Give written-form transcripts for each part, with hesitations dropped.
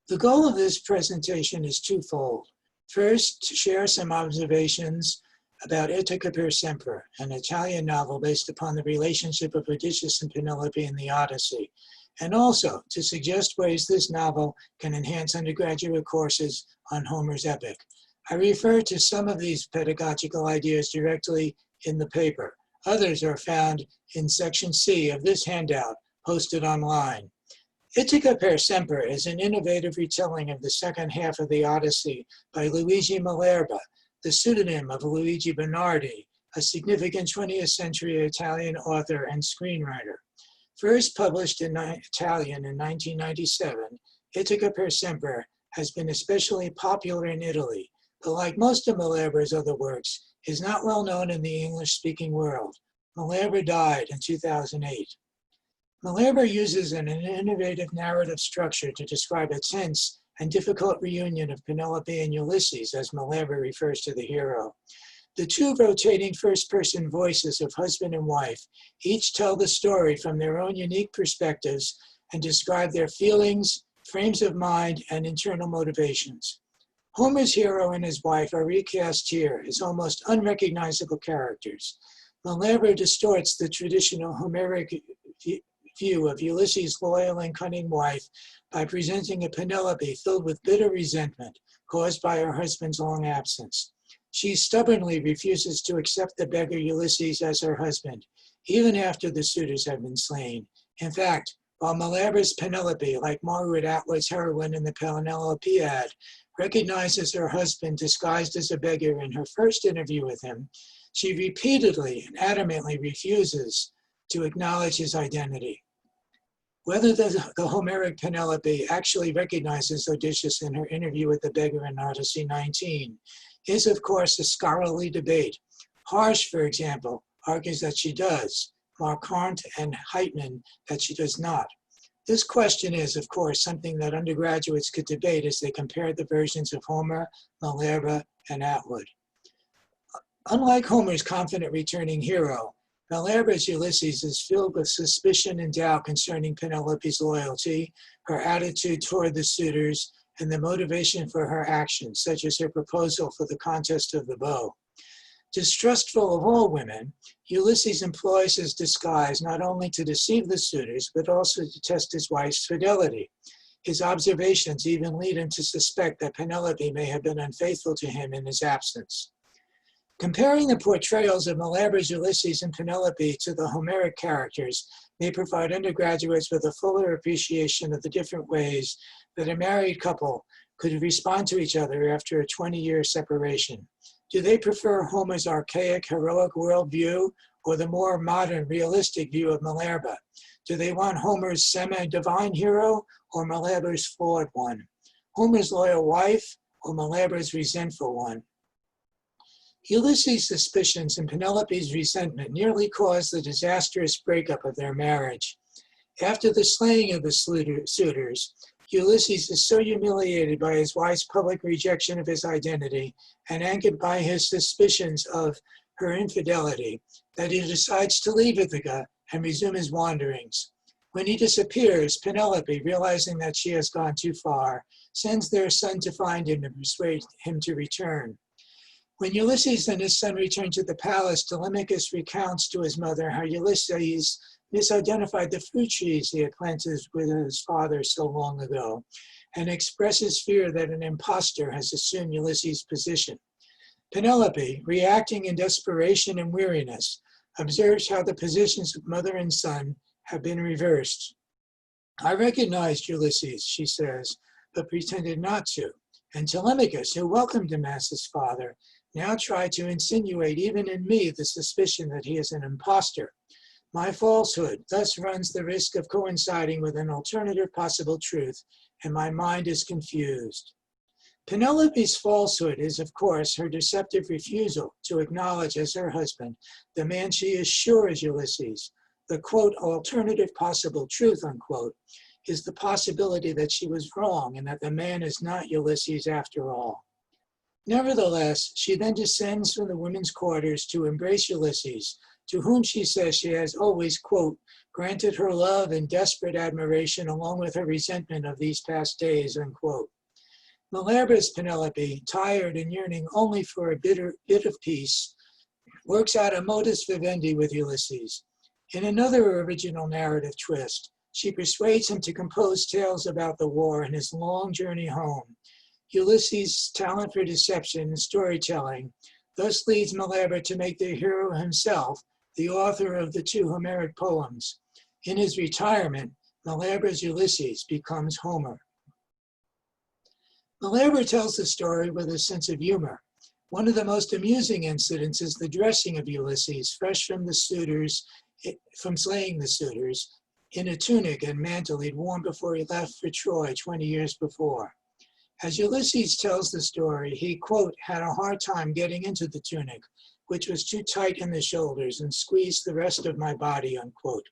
The goal of this presentation is twofold. First, to share some observations about Ithaka per sempre, an Italian novel based upon the relationship of Odysseus and Penelope in the Odyssey, and also to suggest ways this novel can enhance undergraduate courses on Homer's epic. I refer to some of these pedagogical ideas directly in the paper. Others are found in section C of this handout posted online. Ithaka per sempre is an innovative retelling of the second half of the Odyssey by Luigi Malerba, the pseudonym of Luigi Bernardi, a significant 20th century Italian author and screenwriter. First published in Italian in 1997, Ithaka per sempre has been especially popular in Italy, but like most of Malerba's other works, is not well known in the English-speaking world. Malerba died in 2008. Malerba uses an innovative narrative structure to describe a tense and difficult reunion of Penelope and Ulysses, as Malerba refers to the hero. The two rotating first-person voices of husband and wife each tell the story from their own unique perspectives and describe their feelings, frames of mind, and internal motivations. Homer's hero and his wife are recast here as almost unrecognizable characters. Malerba distorts the traditional Homeric view of Ulysses' loyal and cunning wife by presenting a Penelope filled with bitter resentment caused by her husband's long absence. She stubbornly refuses to accept the beggar Ulysses as her husband, even after the suitors have been slain. In fact, while Malerba's Penelope, like Margaret Atwood's heroine in the Penelopiad, recognizes her husband disguised as a beggar in her first interview with him, she repeatedly and adamantly refuses to acknowledge his identity. Whether the Homeric Penelope actually recognizes Odysseus in her interview with the beggar in Odyssey 19 is, of course, a scholarly debate. Harsh, for example, argues that she does, Marquardt and Heitman that she does not. This question is, of course, something that undergraduates could debate as they compare the versions of Homer, Malerba, and Atwood. Unlike Homer's confident returning hero, Malerba's Ulysses is filled with suspicion and doubt concerning Penelope's loyalty, her attitude toward the suitors, and the motivation for her actions, such as her proposal for the contest of the bow. Distrustful of all women, Ulysses employs his disguise not only to deceive the suitors, but also to test his wife's fidelity. His observations even lead him to suspect that Penelope may have been unfaithful to him in his absence. Comparing the portrayals of Malerba's Ulysses and Penelope to the Homeric characters may provide undergraduates with a fuller appreciation of the different ways that a married couple could respond to each other after a 20-year separation. Do they prefer Homer's archaic, heroic worldview or the more modern, realistic view of Malerba? Do they want Homer's semi-divine hero or Malerba's flawed one? Homer's loyal wife or Malerba's resentful one? Ulysses' suspicions and Penelope's resentment nearly caused the disastrous breakup of their marriage. After the slaying of the suitors, Ulysses is so humiliated by his wife's public rejection of his identity and angered by his suspicions of her infidelity that he decides to leave Ithaka and resume his wanderings. When he disappears, Penelope, realizing that she has gone too far, sends their son to find him and persuade him to return. When Ulysses and his son return to the palace, Telemachus recounts to his mother how Ulysses misidentified the fruit trees he had planted with his father so long ago, and expresses fear that an impostor has assumed Ulysses' position. Penelope, reacting in desperation and weariness, observes how the positions of mother and son have been reversed. I recognized Ulysses, she says, but pretended not to. And Telemachus, who welcomed him as his father, now tried to insinuate even in me the suspicion that he is an impostor. My falsehood thus runs the risk of coinciding with an alternative possible truth, and my mind is confused. Penelope's falsehood is, of course, her deceptive refusal to acknowledge as her husband the man she is sure is Ulysses. The, quote, alternative possible truth, unquote, is the possibility that she was wrong and that the man is not Ulysses after all. Nevertheless, she then descends from the women's quarters to embrace Ulysses, to whom she says she has always, quote, granted her love and desperate admiration along with her resentment of these past days, unquote. Malabra's Penelope, tired and yearning only for a bit of peace, works out a modus vivendi with Ulysses. In another original narrative twist, she persuades him to compose tales about the war and his long journey home. Ulysses' talent for deception and storytelling thus leads Malabra to make the hero himself the author of the 2 Homeric poems. In his retirement, Malabra's Ulysses becomes Homer. Malabra tells the story with a sense of humor. One of the most amusing incidents is the dressing of Ulysses, fresh from slaying the suitors, in a tunic and mantle he'd worn before he left for Troy 20 years before. As Ulysses tells the story, he, quote, had a hard time getting into the tunic, which was too tight in the shoulders and squeezed the rest of my body, unquote.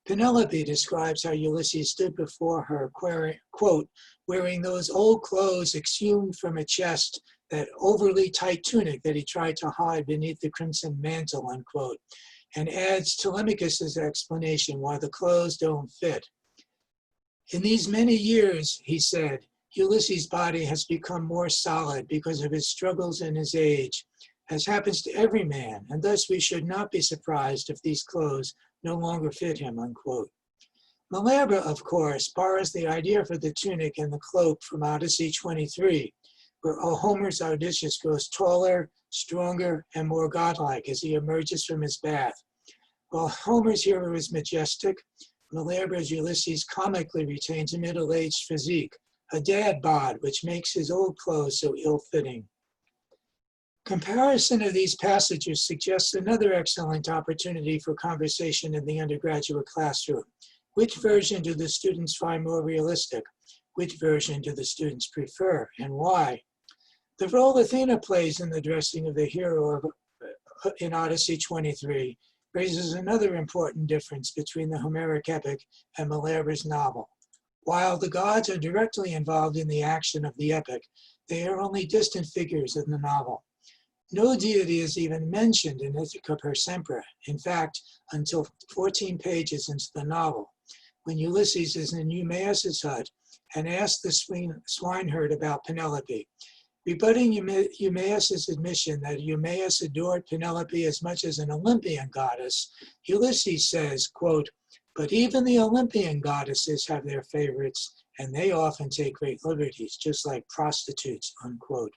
Penelope describes how Ulysses stood before her, quote, wearing those old clothes exhumed from a chest, that overly tight tunic that he tried to hide beneath the crimson mantle, unquote, and adds Telemachus's explanation why the clothes don't fit. In these many years, he said, Ulysses' body has become more solid because of his struggles and his age, as happens to every man, and thus we should not be surprised if these clothes no longer fit him, unquote. Malabra, of course, borrows the idea for the tunic and the cloak from Odyssey 23, where Homer's Odysseus grows taller, stronger, and more godlike as he emerges from his bath. While Homer's hero is majestic, Malabra's Ulysses comically retains a middle-aged physique, a dad bod, which makes his old clothes so ill-fitting. Comparison of these passages suggests another excellent opportunity for conversation in the undergraduate classroom. Which version do the students find more realistic? Which version do the students prefer, and why? The role Athena plays in the dressing of the hero in Odyssey 23 raises another important difference between the Homeric epic and Malabra's novel. While the gods are directly involved in the action of the epic, they are only distant figures in the novel. No deity is even mentioned in Ithaka per sempre, in fact, until 14 pages into the novel, when Ulysses is in Eumaeus' hut and asks the swineherd about Penelope. Rebutting Eumaeus' admission that Eumaeus adored Penelope as much as an Olympian goddess, Ulysses says, quote, but even the Olympian goddesses have their favorites, and they often take great liberties, just like prostitutes, unquote.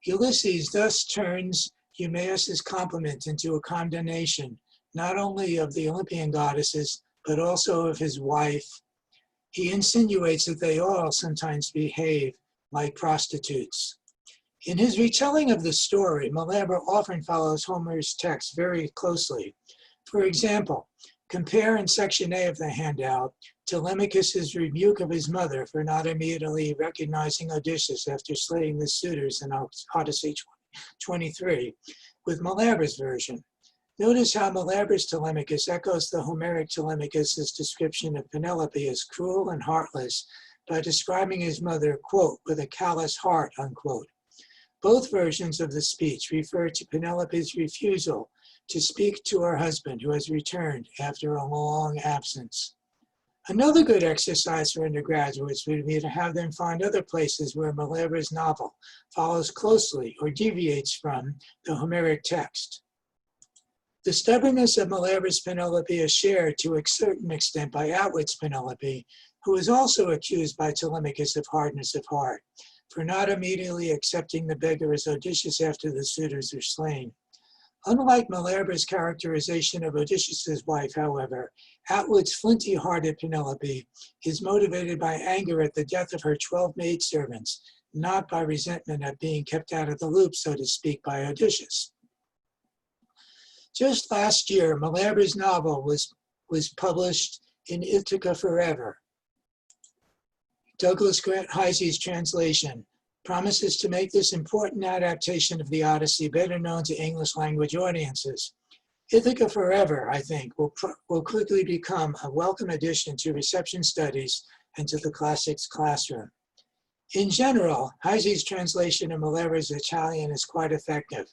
Ulysses thus turns Eumaeus' compliment into a condemnation, not only of the Olympian goddesses, but also of his wife. He insinuates that they all sometimes behave like prostitutes. In his retelling of the story, Malabra often follows Homer's text very closely. For example, compare in section A of the handout Telemachus' rebuke of his mother for not immediately recognizing Odysseus after slaying the suitors in Odyssey 23 with Malabra's version. Notice how Malabra's Telemachus echoes the Homeric Telemachus' description of Penelope as cruel and heartless by describing his mother, quote, with a callous heart, unquote. Both versions of the speech refer to Penelope's refusal to speak to her husband who has returned after a long absence. Another good exercise for undergraduates would be to have them find other places where Malabra's novel follows closely or deviates from the Homeric text. The stubbornness of Malabra's Penelope is shared to a certain extent by Atwood's Penelope, who is also accused by Telemachus of hardness of heart, for not immediately accepting the beggar as Odysseus after the suitors are slain. Unlike Malabra's characterization of Odysseus' wife, however, Atwood's flinty-hearted Penelope is motivated by anger at the death of her 12 maidservants, not by resentment at being kept out of the loop, so to speak, by Odysseus. Just last year, Malabra's novel was published in Ithaka Forever. Douglas Grant Heisey's translation promises to make this important adaptation of the Odyssey better known to English language audiences. Ithaka Forever, I think, will quickly become a welcome addition to reception studies and to the classics classroom. In general, Heisey's translation of Malabra's Italian is quite effective,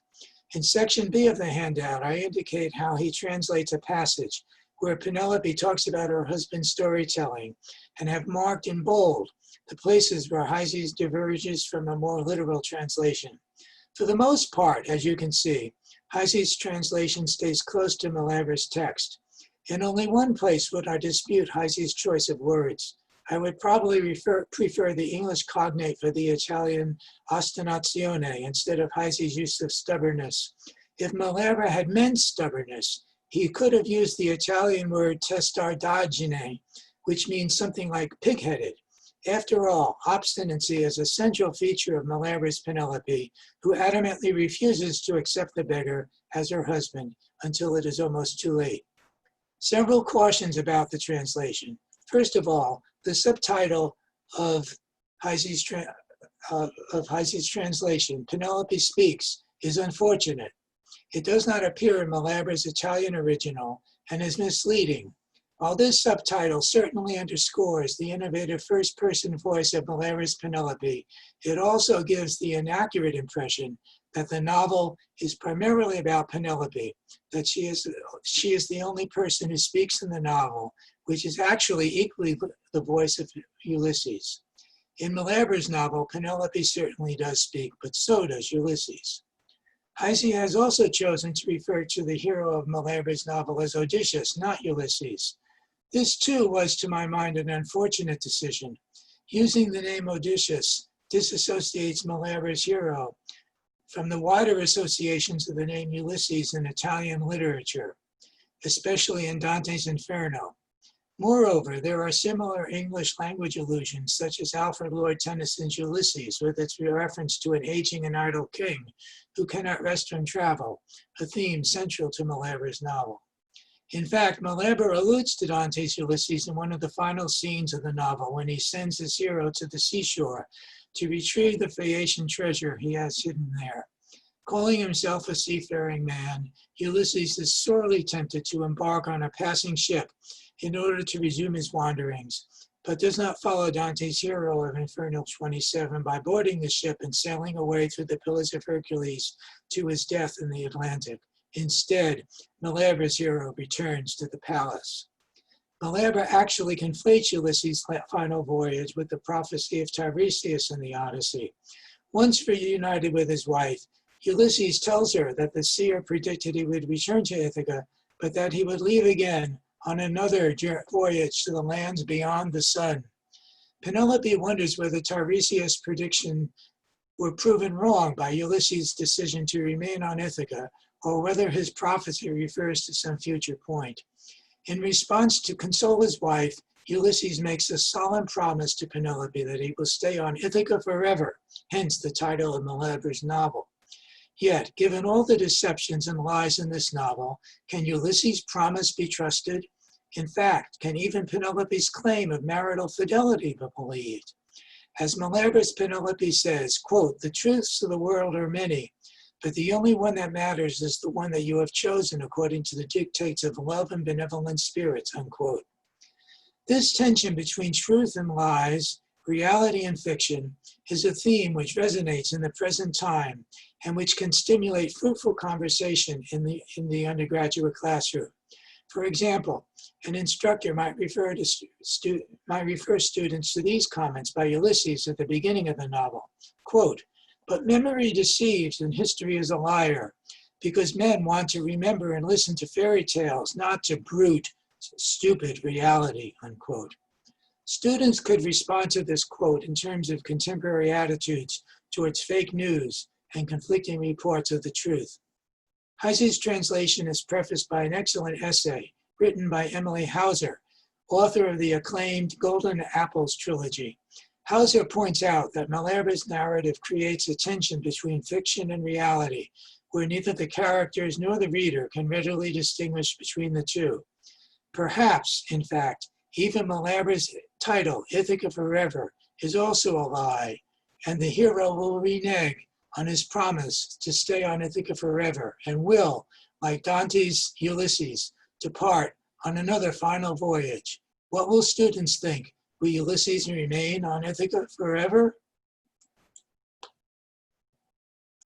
In section B of the handout, I indicate how he translates a passage where Penelope talks about her husband's storytelling and have marked in bold the places where Heisey's diverges from a more literal translation. For the most part, as you can see, Heisey's translation stays close to Malaber's text. In only one place would I dispute Heisey's choice of words. I would probably prefer the English cognate for the Italian ostinazione instead of Heisey's use of stubbornness. If Malaber had meant stubbornness, he could have used the Italian word testardaggine, which means something like pig-headed. After all, obstinacy is a central feature of Malaber's Penelope, who adamantly refuses to accept the beggar as her husband until it is almost too late. Several cautions about the translation. First of all, the subtitle of Heisey's translation, Penelope Speaks, is unfortunate. It does not appear in Malaber's Italian original and is misleading. While this subtitle certainly underscores the innovative first-person voice of Malaber's Penelope, it also gives the inaccurate impression that the novel is primarily about Penelope, that she is the only person who speaks in the novel, which is actually equally the voice of Ulysses. In Malaber's novel, Penelope certainly does speak, but so does Ulysses. Heisey has also chosen to refer to the hero of Malaber's novel as Odysseus, not Ulysses. This too was, to my mind, an unfortunate decision. Using the name Odysseus disassociates Malaber's hero from the wider associations of the name Ulysses in Italian literature, especially in Dante's Inferno. Moreover, there are similar English language allusions, such as Alfred Lord Tennyson's Ulysses, with its reference to an aging and idle king who cannot rest from travel, a theme central to Malaber's novel. In fact, Malaber alludes to Dante's Ulysses in one of the final scenes of the novel when he sends his hero to the seashore to retrieve the Phaeacian treasure he has hidden there. Calling himself a seafaring man, Ulysses is sorely tempted to embark on a passing ship in order to resume his wanderings, but does not follow Dante's hero of Inferno 27 by boarding the ship and sailing away through the Pillars of Hercules to his death in the Atlantic. Instead, Malaber's hero returns to the palace. Malaber actually conflates Ulysses' final voyage with the prophecy of Tiresias in the Odyssey. Once reunited with his wife, Ulysses tells her that the seer predicted he would return to Ithaca, but that he would leave again on another voyage to the lands beyond the sun. Penelope wonders whether Tiresias' prediction were proven wrong by Ulysses' decision to remain on Ithaca, or whether his prophecy refers to some future point. In response to console his wife, Ulysses makes a solemn promise to Penelope that he will stay on Ithaca forever, hence the title of Malaber's novel. Yet, given all the deceptions and lies in this novel, can Ulysses' promise be trusted? In fact, can even Penelope's claim of marital fidelity be believed? As Malaber's Penelope says, quote, "The truths of the world are many, but the only one that matters is the one that you have chosen according to the dictates of love and benevolent spirits," unquote. This tension between truth and lies, reality and fiction, is a theme which resonates in the present time and which can stimulate fruitful conversation in the undergraduate classroom. For example, an instructor might refer students to these comments by Ulysses at the beginning of the novel. Quote, "But memory deceives and history is a liar, because men want to remember and listen to fairy tales, not to brute, stupid reality," unquote. Students could respond to this quote in terms of contemporary attitudes towards fake news and conflicting reports of the truth. Heisey's translation is prefaced by an excellent essay written by Emily Hauser, author of the acclaimed Golden Apples trilogy. Hauser points out that Malaber's narrative creates a tension between fiction and reality, where neither the characters nor the reader can readily distinguish between the two. Perhaps, in fact, even Malaber's title, Ithaca Forever, is also a lie, and the hero will renege on his promise to stay on Ithaca forever and will, like Dante's Ulysses, depart on another final voyage. What will students think? Will Ulysses remain on Ithaca forever?